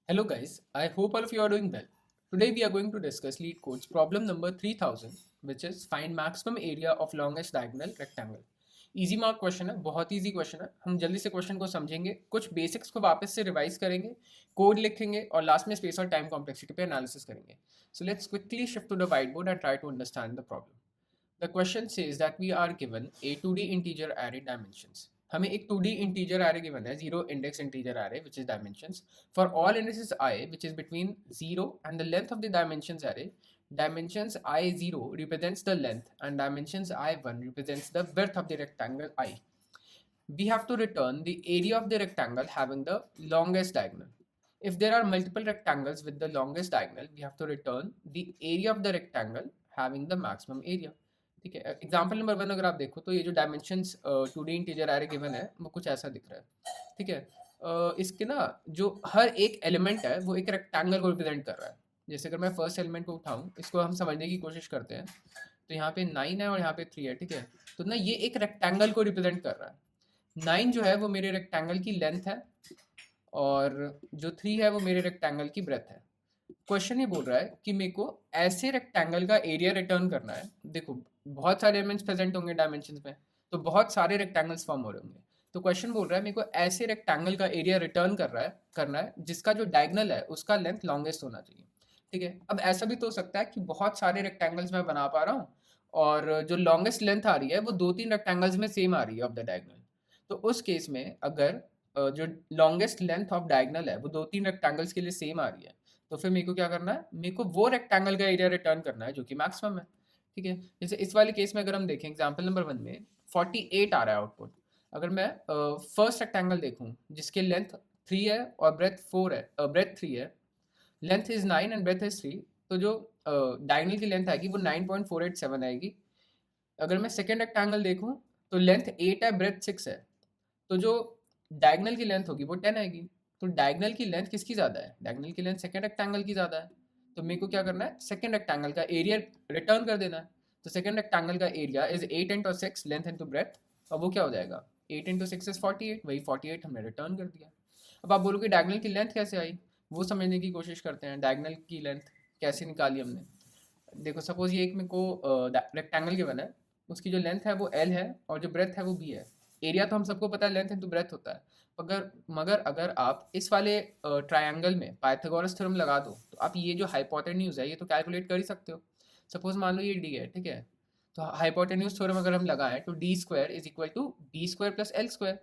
Hello guys, I hope all of you are doing well. Today we are going to discuss Lead Code's problem number 3000 which is find maximum area of longest diagonal rectangle. Easy mark question है, बहुत easy question है. हम जल्दी से question को समझेंगे, कुछ basics को वापस से रिवाइज करेंगे, कोड लिखेंगे और लास्ट में स्पेस और टाइम कॉम्प्लेक्सिटी पे एनालिसिस करेंगे. So let's quickly shift to the whiteboard and try to understand the problem. The question says that we are given a 2D integer array dimensions. हमें एक 2D integer array given है, zero index integer array which is dimensions. For all indices I which is between 0 and the length of the dimensions array, dimensions I0 represents the length and dimensions I1 represents the width of the rectangle I. We have to return the area of the rectangle having the longest diagonal. If there are multiple rectangles with the longest diagonal, we have to return the area of the rectangle having the maximum area. ठीक है. Example number 1 अगर आप देखो तो ये जो dimensions 2D integer array given है वो कुछ ऐसा दिख रहा है. ठीक है. इसके ना जो हर एक एलिमेंट है वो एक रेक्टेंगल को रिप्रेजेंट कर रहा है. जैसे अगर मैं फर्स्ट एलिमेंट को उठाऊं, इसको हम समझने की कोशिश करते हैं, तो यहाँ पे 9 है और यहाँ पे 3 है. ठीक है. तो ना ये एक रेक्टेंगल को रिप्रेजेंट कर रहा है. 9 जो है वो मेरे रेक्टेंगल की लेंथ है और जो 3 है वो मेरे रेक्टेंगल की ब्रेथ है. क्वेश्चन ये बोल रहा है कि मेरे को ऐसे रेक्टेंगल का एरिया रिटर्न करना है. देखो, बहुत सारे एलिमेंट्स प्रेजेंट होंगे डायमेंशंस में, तो बहुत सारे रेक्टेंगल्स फॉर्म हो रहे होंगे. तो क्वेश्चन बोल रहा है मेरे को ऐसे रेक्टेंगल का एरिया रिटर्न करना है जिसका जो डायगनल है उसका लेंथ लॉन्गेस्ट होना चाहिए. ठीक है. अब ऐसा भी तो हो सकता है कि बहुत सारे रेक्टेंगल्स मैं बना पा रहा हूँ और जो लॉन्गेस्ट लेंथ आ रही है वो 2-3 रेक्टेंगल्स में सेम आ रही है ऑफ द डायगनल. तो उस केस में अगर जो लॉन्गेस्ट लेंथ ऑफ डायगनल है वो 2-3 रेक्टेंगल्स के लिए सेम आ रही है, तो फिर मेरे को क्या करना है, मेरे को वो रेक्टेंगल का एरिया रिटर्न करना है जो कि मैक्सिमम है. ठीक है. जैसे इस वाले केस में अगर हम देखें एग्जांपल नंबर 1 में 48 आ रहा है आउटपुट. अगर मैं फर्स्ट रेक्टेंगल देखूं जिसके लेंथ 3 है और ब्रेथ 4 है, ब्रेथ 3 है, length is 9 and breadth is 3, तो जो डायगनल की लेंथ आएगी वो 9.487 आएगी. अगर मैं सेकेंड रेक्टेंगल देखूं तो लेंथ 8 है, ब्रेथ 6 है, तो जो डायगनल की लेंथ होगी वो 10 आएगी. तो डायगनल की लेंथ किसकी ज़्यादा है? डायगनल की लेंथ सेकेंड रेक्टेंगल की ज़्यादा है. तो मेरे को क्या करना है, सेकेंड रेक्टेंगल का एरिया रिटर्न कर देना है. तो सेकेंड रेक्टेंगल का area is 8 into 6 length into breadth, और वो क्या हो जाएगा, 8 इंटू 6 इज 48, वही 48 हमने रिटर्न कर दिया. अब आप बोलोगे डायगनल की लेंथ कैसे आई, वो समझने की कोशिश करते हैं. डायगनल की लेंथ कैसे निकाली हमने. देखो, सपोज ये एक मेरे को रेक्टेंगल गिवन है, उसकी जो लेंथ है वो एल है और जो ब्रेथ है वो बी है. एरिया तो हम सबको पता है लेंथ इंटू ब्रेथ होता है. मगर अगर आप इस वाले ट्रायंगल में पाइथागोरस थ्योरम लगा दो तो आप ये जो हाइपोटेन्यूज है ये तो कैलकुलेट कर ही सकते हो. सपोज मान लो ये डी है. ठीक है. तो हाइपोटेन्यूज थ्योरम अगर हम लगाएं तो D square is equal to B square plus L square,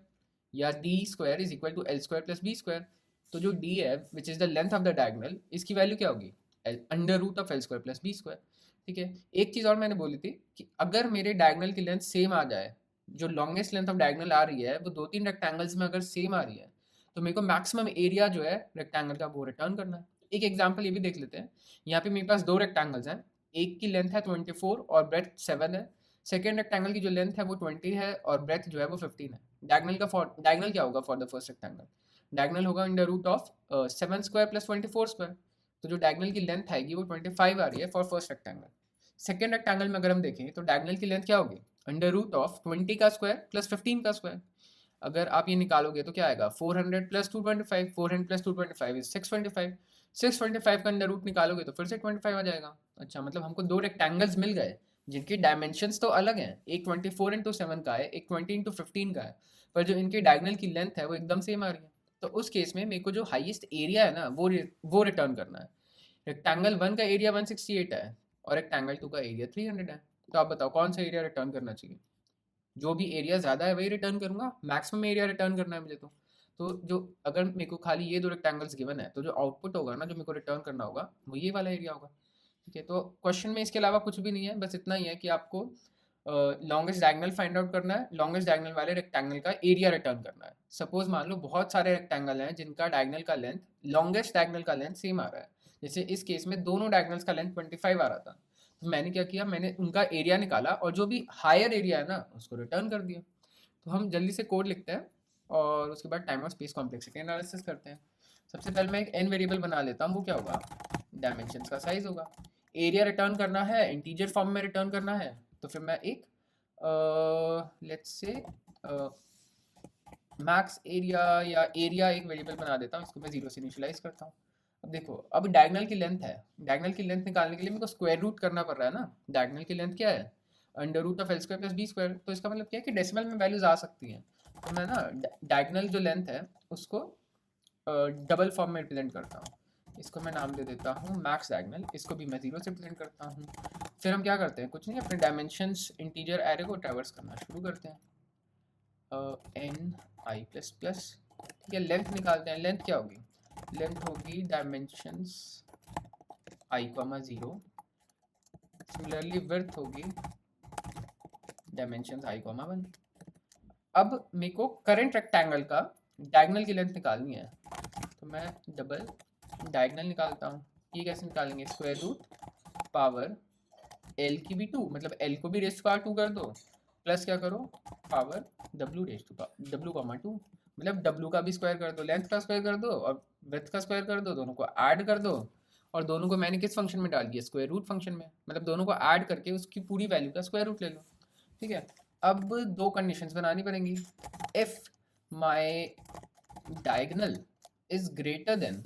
या D square is equal to L square plus B square. तो जो डी है which is the length of the diagonal, इसकी वैल्यू क्या होगी, under root of L square plus B square. ठीक है. एक चीज़ और मैंने बोली थी कि अगर मेरे डायगोनल की लेंथ सेम आ जाए, जो लॉन्गेस्ट लेंथ ऑफ डायगोनल आ रही है वो 2-3 रेक्टेंगल्स में अगर सेम आ रही है, तो मेरे को मैक्सिमम एरिया जो है रेक्टेंगल का वो रिटर्न करना है. एक एग्जांपल ये भी देख लेते हैं. यहाँ पे मेरे पास दो रेक्टेंगल्स हैं, एक की लेंथ है 24 और ब्रेथ 7 है. सेकेंड रेक्टेंगल की जो लेंथ है वो 20 है और ब्रेथ जो है वो 15 है. डायगोनल क्या होगा for the first rectangle, diagonal होगा under root of 7 square plus 24 square. तो जो डायगोनल की लेंथ आएगी वो 25 आ रही है for first rectangle. Second rectangle में अगर हम देखें तो डायगोनल की लेंथ क्या होगी, अंडर रूट ऑफ 20 का स्क्वायर प्लस 15 का स्क्वायर. अगर आप ये निकालोगे तो क्या आएगा, 400 प्लस 225, 400 प्लस 225 इज 625. 625 का अंडर रूट निकालोगे तो फिर से 25 आ जाएगा. अच्छा, मतलब हमको दो रेक्टेंगल्स मिल गए जिनकी डायमेंशंस तो अलग हैं, एक 24 इंटू 7 का है, एक 20 इंटू 15 का है, पर जो इनकी डायगोनल की लेंथ है वो एकदम सेम आ रही है. तो उस केस में मेरे को जो हाईएस्ट एरिया है ना वो रिटर्न करना है. रेक्टेंगल 1 का एरिया 168 है और रेक्टेंगल 2 का एरिया 300 है. तो आप बताओ कौन सा एरिया रिटर्न करना चाहिए. जो भी एरिया ज़्यादा है वही रिटर्न करूँगा, मैक्सिमम एरिया रिटर्न करना है मुझे. तो जो अगर मेरे को खाली ये दो रेक्टेंगल्स गिवन है तो जो आउटपुट होगा ना, जो मेरे को रिटर्न करना होगा वो ये वाला एरिया होगा. ठीक है. तो क्वेश्चन में इसके अलावा कुछ भी नहीं है, बस इतना ही है कि आपको लॉन्गेस्ट डायगोनल फाइंड आउट करना है, लॉन्गेस्ट डायगोनल वाले रेक्टेंगल का एरिया रिटर्न करना है. सपोज मान लो बहुत सारे रेक्टेंगल हैं जिनका डायगोनल का लेंथ, लॉन्गेस्ट डायगोनल का लेंथ सेम आ रहा है. जैसे इस केस में दोनों डायगोनल्स का लेंथ 25 आ रहा था, तो मैंने क्या किया, मैंने उनका एरिया निकाला और जो भी हायर एरिया है ना उसको रिटर्न कर दिया. तो हम जल्दी से कोड लिखते हैं और उसके बाद टाइम और स्पेस कॉम्प्लेक्सिटी एनालिसिस करते हैं. सबसे पहले मैं एक एन वेरिएबल बना लेता हूँ, वो क्या होगा, डायमेंशंस का साइज होगा. एरिया रिटर्न करना है, इंटीजर फॉर्म में रिटर्न करना है, तो फिर मैं एक लेट्स से मैक्स एरिया या एरिया एक वेरिएबल बना देता हूँ. इसको मैं 0 से इनिशियलाइज करता हूँ. अब देखो, अब डायगोनल की लेंथ है, डायगोनल की लेंथ निकालने के लिए मेरे को स्क्वायर रूट करना पड़ रहा है ना। डायगोनल की लेंथ क्या है, under root of L square plus B square. तो इसका मतलब क्या है कि डेसिमल में वैल्यूज आ सकती हैं। तो मैं ना डायगोनल जो लेंथ है उसको डबल फॉर्म में रिप्रेजेंट करता हूँ। इसको मैं नाम दे देता हूँ मैक्स डायगोनल, इसको भी मैं जीरो से रिप्रेजेंट करता हूँ। फिर हम क्या करते हैं, कुछ नहीं, अपने डायमेंशंस इंटीजर एरे को ट्रैवर्स करना शुरू करते हैं। एन आई प्लस प्लस, ठीक है, लेंथ निकालते हैं। लेंथ क्या होगी, लेंथ होगी डायमेंशंस आई कॉमा जीरो, सिमिलरली विड्थ होगी डायमेंशंस आई कॉमा वन। अब मेरे को करंट रेक्टेंगल का डायगोनल की लेंथ निकालनी है, तो मैं डबल डायगोनल निकालता हूँ। ये कैसे निकालेंगे, स्क्वायर रूट पावर एल की भी टू, मतलब एल को भी रेस्ट पावर टू कर दो, प्लस क्या करो, power W raised to W comma two, मतलब डब्ल्यू का भी स्क्वायर कर दो, लेंथ का स्क्वायर कर दो और विड्थ का स्क्वायर कर दो, दोनों को ऐड कर दो। और दोनों को मैंने किस फंक्शन में डाल दिया, स्क्वायर रूट फंक्शन में, मतलब दोनों को ऐड करके उसकी पूरी वैल्यू का स्क्वायर रूट ले लो। ठीक है, अब दो कंडीशंस बनानी पड़ेंगी। If my diagonal is greater than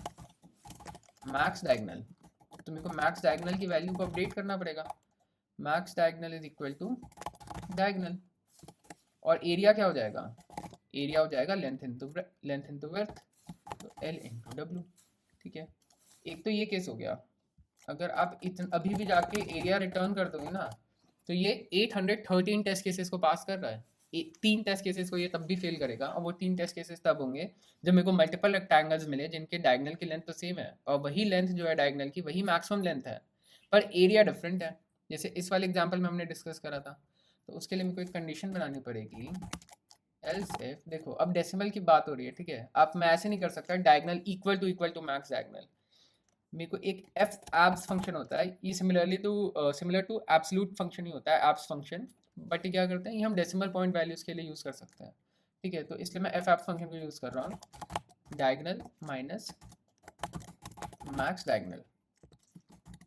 max diagonal, तो मेरे को मैक्स डायगोनल की वैल्यू को अपडेट करना पड़ेगा। Max diagonal is equal to diagonal, और एरिया क्या हो जाएगा, एरिया हो जाएगा लेंथ इंटू विड्थ, तो एल इंटू डब्ल्यू। ठीक है, एक तो ये केस हो गया। अगर आप अभी भी जाके एरिया रिटर्न कर दोगे ना, तो ये 813 टेस्ट केसेस को पास कर रहा है। तीन टेस्ट केसेस को ये तब भी फेल करेगा, और वो तीन टेस्ट केसेस तब होंगे जब मेरे को मल्टीपल रेक्टेंगल्स मिले जिनके डायगोनल की लेंथ तो सेम है, और वही लेंथ जो है डायगोनल की वही मैक्सिमम लेंथ है, पर एरिया डिफरेंट है। जैसे इस वाले एग्जाम्पल में हमने डिस्कस करा था, तो उसके लिए मेरे को एक कंडीशन बनानी पड़ेगी। एल्स इफ, देखो अब डेसिमल की बात हो रही है, ठीक है, अब मैं ऐसे नहीं कर सकता diagonal equal to max diagonal. मेरे को एक एफ एब्स फंक्शन होता है, ये सिमिलर टू एब्सोल्यूट फंक्शन ही होता है, एब्स फंक्शन, बट ये क्या करते हैं, ये हम डेसिमल पॉइंट वैल्यूज के लिए यूज़ कर सकते हैं। ठीक है, तो इसलिए मैं एफ एब्स फंक्शन को यूज़ कर रहा हूँ। Diagonal minus max diagonal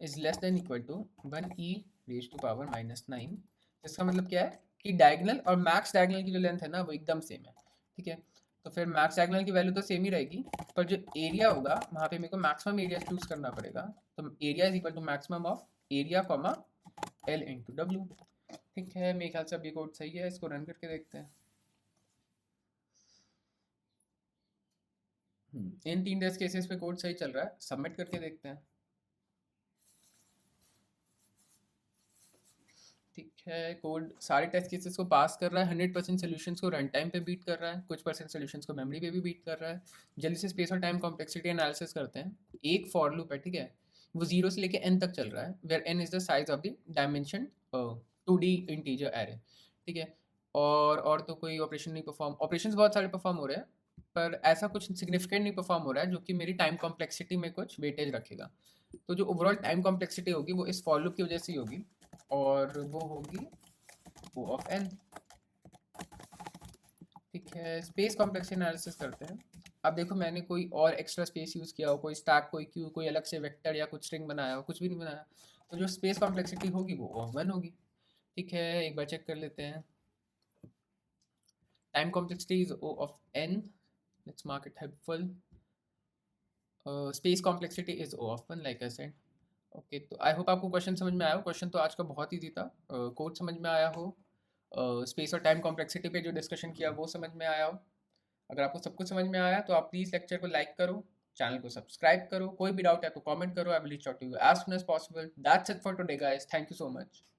is less than equal to 1 e raised to power -9। इसका मतलब क्या है कि डायगोनल और मैक्स डायगोनल की जो लेंथ है ना वो एकदम सेम है। ठीक है, तो फिर मैक्स डायगोनल की वैल्यू तो सेम ही रहेगी, पर जो एरिया होगा वहाँ पे मेरे को मैक्सिमम एरिया चूज करना पड़ेगा। तो area is equal to maximum of area comma L into W. ठीक है, मेरे ख्याल से अब ये कोड सही है, इसको रन करके देखते हैं। इन तीन टेस्ट केसेस पे कोड सही चल रहा है, सबमिट करके देखते हैं। ठीक है, कोड सारे टेस्ट केसेस को पास कर रहा है, 100% सोल्यूशंस को रन टाइम पे बीट कर रहा है, कुछ परसेंट सोल्यूशंस को मेमोरी पे भी बीट कर रहा है। जल्दी से स्पेस और टाइम कॉम्प्लेक्सिटी एनालिसिस करते हैं। एक फॉर लूप है, ठीक है, वो जीरो से लेके एन तक चल रहा है, where N is the size of the dimension 2D integer array. ठीक है, और तो कोई ऑपरेशन नहीं परफॉर्म, ऑपरेशंस बहुत सारे परफॉर्म हो रहे हैं, पर ऐसा कुछ सिग्निफिकेंट नहीं परफॉर्म हो रहा है जो कि मेरी टाइम कॉम्प्लेक्सिटी में कुछ वेटेज रखेगा। तो जो ओवरऑल टाइम कॉम्प्लेक्सिटी होगी वो इस फॉर लूप की वजह से ही होगी, और वो होगी O ऑफ n। ठीक है, स्पेस कॉम्प्लेक्सिटी एनालिसिस करते हैं। अब देखो मैंने कोई और एक्स्ट्रा स्पेस यूज़ किया हो, कोई स्टैक, कोई क्यू, कोई अलग से वेक्टर या कुछ स्ट्रिंग बनाया हो, कुछ भी नहीं बनाया, तो जो स्पेस कॉम्प्लेक्सिटी होगी वो O ऑफ 1 होगी। ठीक है, एक बार चेक कर लेते हैं। Time complexity is O of n, let's mark it helpful. Space complexity is O of 1 like I said. Okay, तो आई होप आपको क्वेश्चन समझ में आया हो। क्वेश्चन तो आज का बहुत ईजी था, कोड समझ में आया हो, स्पेस और टाइम कॉम्प्लेक्सिटी पे जो डिस्कशन किया वो समझ में आया हो। अगर आपको सब कुछ समझ में आया तो आप प्लीज़ लेक्चर को लाइक करो, चैनल को सब्सक्राइब करो, कोई भी डाउट है तो कमेंट करो, I will reach out to you as soon as possible. That's it for today guys, thank you so much.